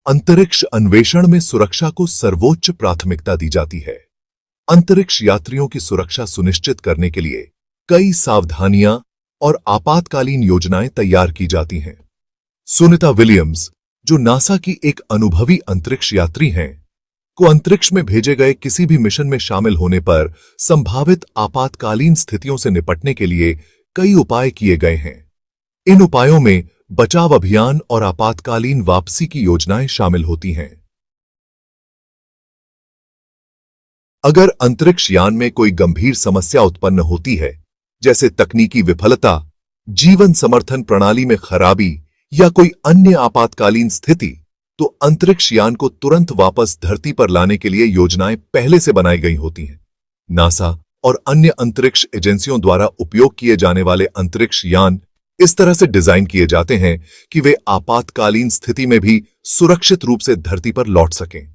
अंतरिक्ष अन्वेषण में सुरक्षा को सर्वोच्च प्राथमिकता दी जाती है। अंतरिक्ष यात्रियों की सुरक्षा सुनिश्चित करने के लिए कई सावधानियां और आपातकालीन योजनाएं तैयार की जाती हैं। सुनीता विलियम्स, जो नासा की एक अनुभवी अंतरिक्ष यात्री हैं, को अंतरिक्ष में भेजे गए किसी भी मिशन में शामिल होने पर संभावित आपातकालीन स्थितियों से निपटने के लिए कई उपाय किए गए हैं। इन उपायों में बचाव अभियान और आपातकालीन वापसी की योजनाएं शामिल होती हैं। अगर अंतरिक्ष यान में कोई गंभीर समस्या उत्पन्न होती है, जैसे तकनीकी विफलता, जीवन समर्थन प्रणाली में खराबी या कोई अन्य आपातकालीन स्थिति, तो अंतरिक्ष यान को तुरंत वापस धरती पर लाने के लिए योजनाएं पहले से बनाई गई होती हैं। नासा और अन्य अंतरिक्ष एजेंसियों द्वारा उपयोग किए जाने वाले अंतरिक्ष यान इस तरह से डिजाइन किए जाते हैं कि वे आपातकालीन स्थिति में भी सुरक्षित रूप से धरती पर लौट सकें।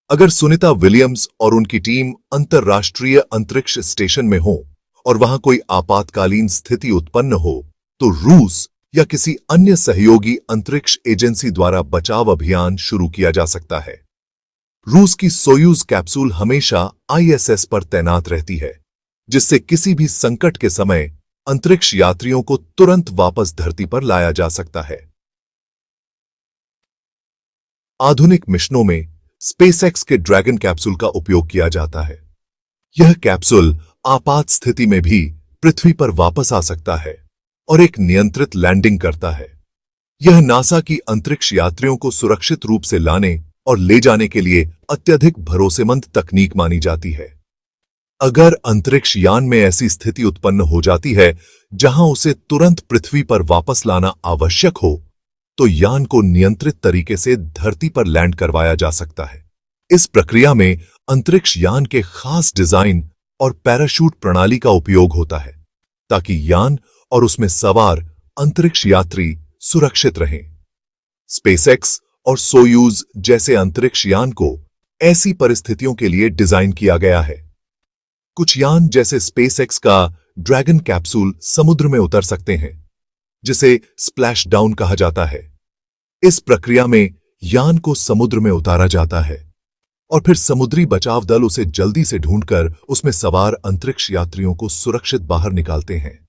अगर सुनीता विलियम्स और उनकी टीम अंतर्राष्ट्रीय अंतरिक्ष स्टेशन में हो और वहां कोई आपातकालीन स्थिति उत्पन्न हो, तो रूस या किसी अन्य सहयोगी अंतरिक्ष एजेंसी द्वारा बचाव अभियान शुरू किया जा सकता है। रूस की सोयूज कैप्सूल हमेशा आईएसएस पर तैनात रहती है, जिससे किसी भी संकट के समय अंतरिक्ष यात्रियों को तुरंत वापस धरती पर लाया जा सकता है। आधुनिक मिशनों में स्पेसएक्स के ड्रैगन कैप्सूल का उपयोग किया जाता है। यह कैप्सूल आपात स्थिति में भी पृथ्वी पर वापस आ सकता है और एक नियंत्रित लैंडिंग करता है। यह नासा की अंतरिक्ष यात्रियों को सुरक्षित रूप से लाने और ले जाने के लिए अत्यधिक भरोसेमंद तकनीक मानी जाती है। अगर अंतरिक्ष यान में ऐसी स्थिति उत्पन्न हो जाती है जहां उसे तुरंत पृथ्वी पर वापस लाना आवश्यक हो, तो यान को नियंत्रित तरीके से धरती पर लैंड करवाया जा सकता है। इस प्रक्रिया में अंतरिक्ष यान के खास डिजाइन और पैराशूट प्रणाली का उपयोग होता है, ताकि यान और उसमें सवार अंतरिक्ष यात्री सुरक्षित रहें। स्पेसएक्स और सोयूज जैसे अंतरिक्ष यान को ऐसी परिस्थितियों के लिए डिजाइन किया गया है। कुछ यान जैसे स्पेसएक्स का ड्रैगन कैप्सूल समुद्र में उतर सकते हैं, जिसे स्प्लैश डाउन कहा जाता है। इस प्रक्रिया में यान को समुद्र में उतारा जाता है और फिर समुद्री बचाव दल उसे जल्दी से ढूंढकर उसमें सवार अंतरिक्ष यात्रियों को सुरक्षित बाहर निकालते हैं।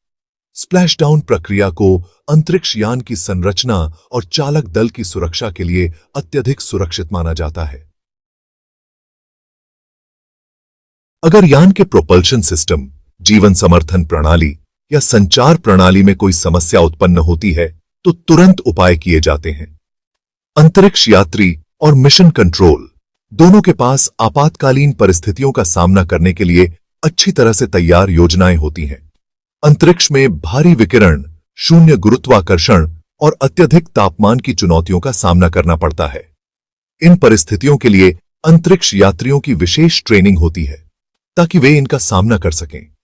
स्प्लैश डाउन प्रक्रिया को अंतरिक्ष यान की संरचना और चालक दल की सुरक्षा के लिए अत्यधिक सुरक्षित माना जाता है। अगर यान के प्रोपल्शन सिस्टम, जीवन समर्थन प्रणाली या संचार प्रणाली में कोई समस्या उत्पन्न होती है, तो तुरंत उपाय किए जाते हैं। अंतरिक्ष यात्री और मिशन कंट्रोल दोनों के पास आपातकालीन परिस्थितियों का सामना करने के लिए अच्छी तरह से तैयार योजनाएं होती हैं। अंतरिक्ष में भारी विकिरण, शून्य गुरुत्वाकर्षण और अत्यधिक तापमान की चुनौतियों का सामना करना पड़ता है। इन परिस्थितियों के लिए अंतरिक्ष यात्रियों की विशेष ट्रेनिंग होती है, ताकि वे इनका सामना कर सकें।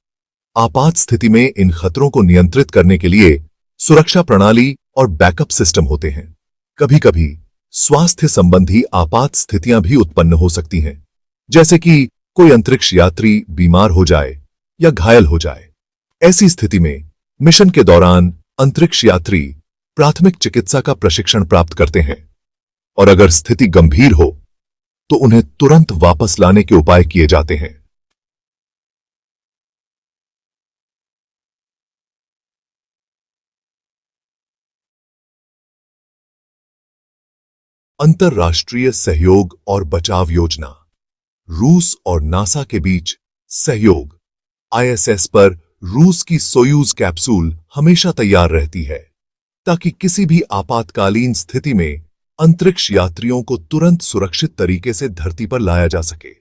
आपात स्थिति में इन खतरों को नियंत्रित करने के लिए सुरक्षा प्रणाली और बैकअप सिस्टम होते हैं। कभी-कभी स्वास्थ्य संबंधी आपात स्थितियां भी उत्पन्न हो सकती हैं, जैसे कि कोई अंतरिक्ष यात्री बीमार हो जाए या घायल हो जाए। ऐसी स्थिति में मिशन के दौरान अंतरिक्ष यात्री प्राथमिक चिकित्सा का प्रशिक्षण प्राप्त करते हैं और अगर स्थिति गंभीर हो तो उन्हें तुरंत वापस लाने के उपाय किए जाते हैं। अंतर्राष्ट्रीय सहयोग और बचाव योजना। रूस और नासा के बीच सहयोग। आईएसएस पर रूस की सोयूज कैप्सूल हमेशा तैयार रहती है, ताकि किसी भी आपातकालीन स्थिति में अंतरिक्ष यात्रियों को तुरंत सुरक्षित तरीके से धरती पर लाया जा सके।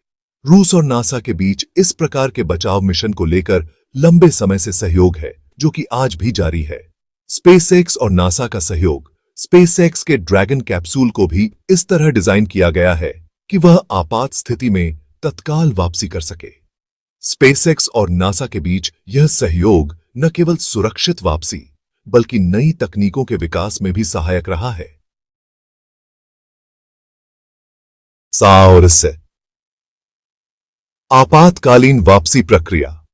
रूस और नासा के बीच इस प्रकार के बचाव मिशन को लेकर लंबे समय से सहयोग है, जो कि आज भी जारी है। स्पेसएक्स और नासा का सहयोग। स्पेसएक्स के ड्रैगन कैप्सूल को भी इस तरह डिजाइन किया गया है कि वह आपात स्थिति में तत्काल वापसी कर सके। स्पेसएक्स और नासा के बीच यह सहयोग न केवल सुरक्षित वापसी, बल्कि नई तकनीकों के विकास में भी सहायक रहा है। साउरस आपातकालीन वापसी प्रक्रिया।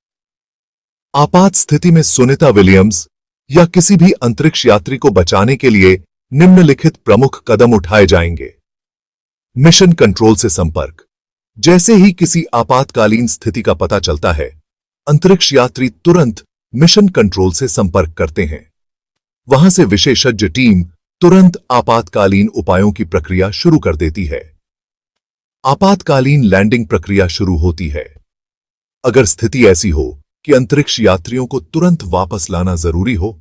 आपात स्थिति में सुनीता विलियम्स या किसी भी अंतरिक्ष यात्री को बचाने के लिए निम्नलिखित प्रमुख कदम उठाए जाएंगे। मिशन कंट्रोल से संपर्क। जैसे ही किसी आपातकालीन स्थिति का पता चलता है, अंतरिक्ष यात्री तुरंत मिशन कंट्रोल से संपर्क करते हैं। वहां से विशेषज्ञ टीम तुरंत आपातकालीन उपायों की प्रक्रिया शुरू कर देती है। आपातकालीन लैंडिंग प्रक्रिया शुरू होती है। अगर स्थिति ऐसी हो कि अंतरिक्ष यात्रियों को तुरंत वापस लाना जरूरी हो,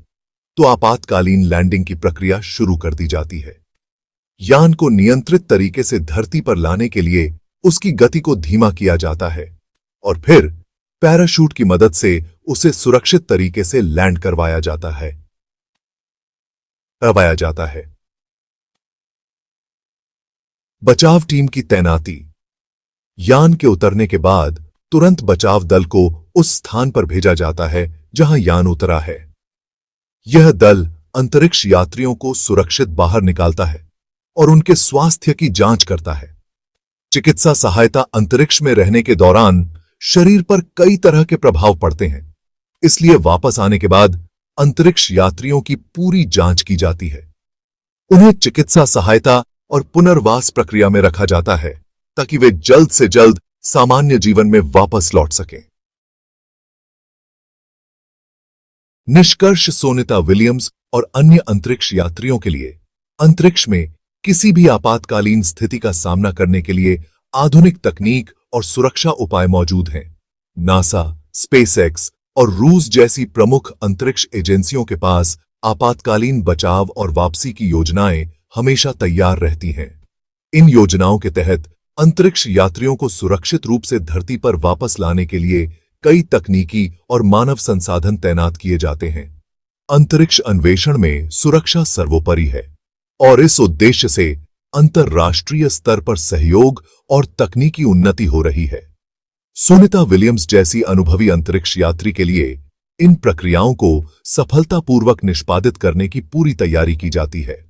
तो आपातकालीन लैंडिंग की प्रक्रिया शुरू कर दी जाती है। यान को नियंत्रित तरीके से धरती पर लाने के लिए उसकी गति को धीमा किया जाता है और फिर पैराशूट की मदद से उसे सुरक्षित तरीके से लैंड करवाया जाता है। बचाव टीम की तैनाती। यान के उतरने के बाद तुरंत बचाव दल को उस स्थान पर भेजा जाता है जहां यान उतरा है। यह दल अंतरिक्ष यात्रियों को सुरक्षित बाहर निकालता है और उनके स्वास्थ्य की जांच करता है। चिकित्सा सहायता। अंतरिक्ष में रहने के दौरान शरीर पर कई तरह के प्रभाव पड़ते हैं, इसलिए वापस आने के बाद अंतरिक्ष यात्रियों की पूरी जांच की जाती है। उन्हें चिकित्सा सहायता और पुनर्वास प्रक्रिया में रखा जाता है ताकि वे जल्द से जल्द सामान्य जीवन में वापस लौट सकें। निष्कर्ष। सुनीता विलियम्स और अन्य अंतरिक्ष यात्रियों के लिए अंतरिक्ष में किसी भी आपातकालीन स्थिति का सामना करने के लिए आधुनिक तकनीक और सुरक्षा उपाय मौजूद हैं। नासा, स्पेसएक्स और रूस जैसी प्रमुख अंतरिक्ष एजेंसियों के पास आपातकालीन बचाव और वापसी की योजनाएं हमेशा तैयार रहती हैं। इन योजनाओं के तहत अंतरिक्ष यात्रियों को सुरक्षित रूप से धरती पर वापस लाने के लिए कई तकनीकी और मानव संसाधन तैनात किए जाते हैं। अंतरिक्ष अन्वेषण में सुरक्षा सर्वोपरि है और इस उद्देश्य से अंतर्राष्ट्रीय स्तर पर सहयोग और तकनीकी उन्नति हो रही है। सुनीता विलियम्स जैसी अनुभवी अंतरिक्ष यात्री के लिए इन प्रक्रियाओं को सफलतापूर्वक निष्पादित करने की पूरी तैयारी की जाती है।